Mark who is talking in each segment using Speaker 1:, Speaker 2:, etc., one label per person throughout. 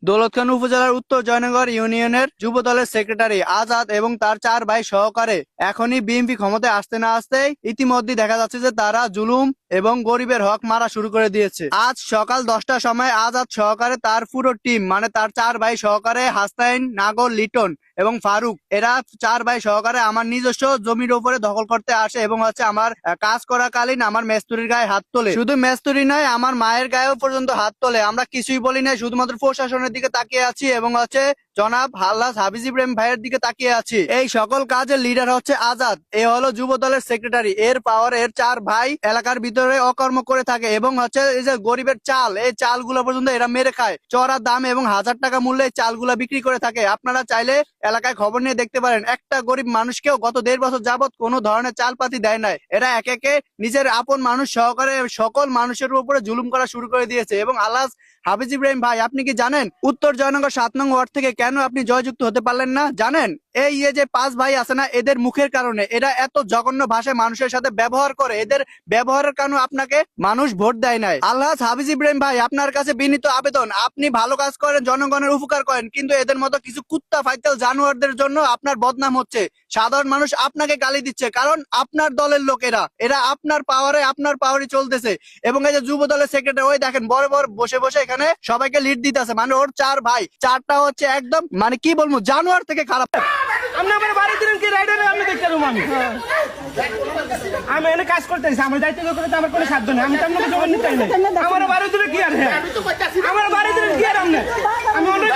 Speaker 1: দৌলতখান উপজেলার উত্তর জয়নগর ইউনিয়নের যুব দলের সেক্রেটারি আজাদ এবং তার 4 ভাই সহকারে এখনই বিএনপি ক্ষমতায় আসতে না আসতেই ইতিমধ্যে দেখা যাচ্ছে যে তারা জুলুম এবং গরিবের হক মারা শুরু করে দিয়েছে। আজ সকাল 10টার সময় আজাদ সহকারে তার পুরো টিম মানে তার 4 ভাই সহকারে হাসাইন, নাগর, লিটন এবং ফারুক এরা 4 ভাই সহকারে আমার নিজস্ব জমির উপরে দখল করতে আসে এবং আমার কাজ করাকালীন আমার মেস্তুরির গায়ে হাত তোলে। শুধু মেস্তুরি নয়, আমার মায়ের গায়েও পর্যন্ত হাত তোলে। আমরা কিছুই বলি না, শুধুমাত্র প্রশাসনের দিকে তাকিয়ে আছি এবং জনাব আল্লাহ হাফিজ ইব্রাহিম ভাইয়ের দিকে তাকিয়ে আছি। এই সকল কাজের লিডার হচ্ছে আজাদ, এ হলো যুব দলের সেক্রেটারি। এর পাওয়ার এর 4 ভাই এলাকার ভিতরে অকর্ম করে থাকে এবং এই যে গরিবের চাল, এই চালগুলো পর্যন্ত এরা মেরে খায় চড়া দাম এবং 1000 টাকা মূল্যে এই চালগুলা বিক্রি করে থাকে। আপনারা চাইলে এলাকায় খবর নিয়ে দেখতে পারেন, একটা গরিব মানুষকেও গত 1.5 বছর যাবত কোনো ধরনের চালপাতি দেয় নাই। এরা একে একে নিজের আপন মানুষ সহকারে সকল মানুষের উপরে জুলুম করা শুরু করে দিয়েছে। এবং আল্লাহ হাফিজ ইব্রাহিম ভাই, আপনি কি জানেন উত্তর জয়নগর 7 নং ওয়ার্ড থেকে কেন আপনি জয়যুক্ত হতে পারলেন না? জানেন? এই যে 5 ভাই আছে না, এদের মুখের কারণে। এরা এত জঘন্য ভাষায় মানুষের সাথে ব্যবহার করে, এদের ব্যবহারের কারণে আপনাকে মানুষ ভোট দেয় নাই। আল্লাহ হাফিজ ইব্রাহিম ভাই, আপনার কাছে বিনীত আবেদন, আপনি ভালো কাজ করেন, জনগণের উপকার করেন, কিন্তু এদের মতো কিছু কুত্তা ফাইতাল জানোয়ারদের জন্য আপনার বদনাম হচ্ছে। সাধারণ মানুষ আপনাকে গালি দিচ্ছে কারণ আপনার দলের লোকেরা, এরা আপনার পাওয়ারে চলতেছে। এবং এই যে যুব দলের সেক্রেটারি, ওই দেখেন বড় বড় বসে বসে এখানে সবাইকে লিড দিতেছে। মানে ওর 4 ভাই, 4টা হচ্ছে একদম মানে কি বলবো, জানোয়ার থেকে খারাপ।
Speaker 2: আপনি আমার বাড়ি দিলেন কি রাইডারে আমি দেখতে রুম আমি এনে কাজ করতেছি, আমার দায়িত্ব করে তো আমার কোনো সাধ্য নেই। আমি তো আপনাকে জবাব নিতে চাই না। আমার বাড়ি দিলে কি আর আমার বাড়ি দিলেন কি আর আমি অনেক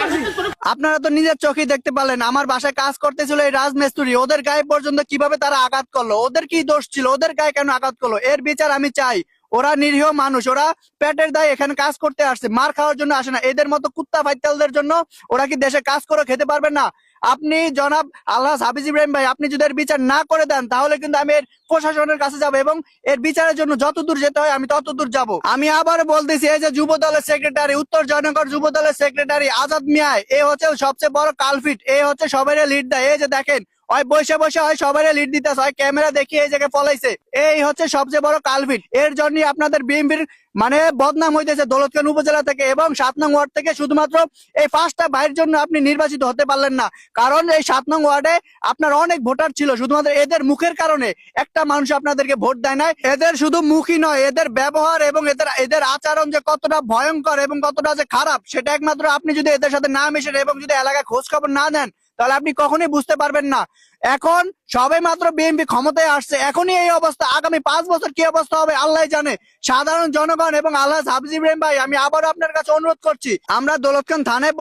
Speaker 1: আপনারা তো নিজের চোখেই দেখতে পারলেন, আমার বাসায় কাজ করতেছিল এই রাজমিস্ত্রি, ওদের গায়ে পর্যন্ত কিভাবে তারা আঘাত করলো। ওদের কি দোষ ছিল? ওদের গায়ে কেন আঘাত করলো? এর বিচার আমি চাই। ওরা নিরীহ মানুষ, ওরা পেটের দায়ে এখানে কাজ করতে আসছে, মার খাওয়ার জন্য আসে না। এদের মতো কুত্তা ফাইতালদের জন্য ওরা কি দেশে কাজ করে খেতে পারবেন না? আপনি জনাব আল্লাহ হাফিজ ইব্রাহিম ভাই, আপনি যদি এর বিচার না করে দেন তাহলে কিন্তু আমি এর প্রশাসনের কাছে যাবো এবং এর বিচারের জন্য যত দূর যেতে হয় আমি তত দূর যাবো। আমি আবার বলতেছি, এই যে যুব দলের সেক্রেটারি, উত্তর জয়নগর যুব দলের সেক্রেটারি আজাদ মিয়া, এ হচ্ছে সবচেয়ে বড় কালফিট। এ হচ্ছে সবাই লিড দেয়। এই যে দেখেন, ওই বসে বসে হয় সবাই লিড দিতেছে, হয় ক্যামেরা দেখিয়ে এই জায়গায় ফলাইছে। এই হচ্ছে সবচেয়ে বড় কালফিট। এর জন্য আপনাদের বিএনপির মানে বদনাম হইতেছে দৌলতখান উপজেলা থেকে এবং 7 নং ওয়ার্ড থেকে। শুধুমাত্র এই 5টা ভাইয়ের জন্য আপনি নির্বাচিত হতে পারলেন না, কারণ এই 7 নং ওয়ার্ডে আপনার অনেক ভোটার ছিল। শুধুমাত্র এদের মুখের কারণে একটা মানুষ আপনাদেরকে ভোট দেয় নাই। এদের শুধু মুখই নয়, এদের ব্যবহার এবং এদের আচরণ যে কতটা ভয়ঙ্কর এবং কতটা যে খারাপ, সেটা একমাত্র আপনি যদি এদের সাথে না মেশেন এবং যদি এলাকায় খোঁজ খবর না দেন তাহলে আপনি কখনোই বুঝতে পারবেন না। এখন সবে মাত্র বিএনপি ক্ষমতায় আসছে, এখনই এই অবস্থা, আগামী 5 বছর কি অবস্থা হবে আল্লাহ জানে। সাধারণ জনগণ এবং আল্লাহ হাফিজ ইব্রাহিম ভাই, আমি আবারও আপনার কাছে অনুরোধ করছি, আমরা দৌলতখান থানায়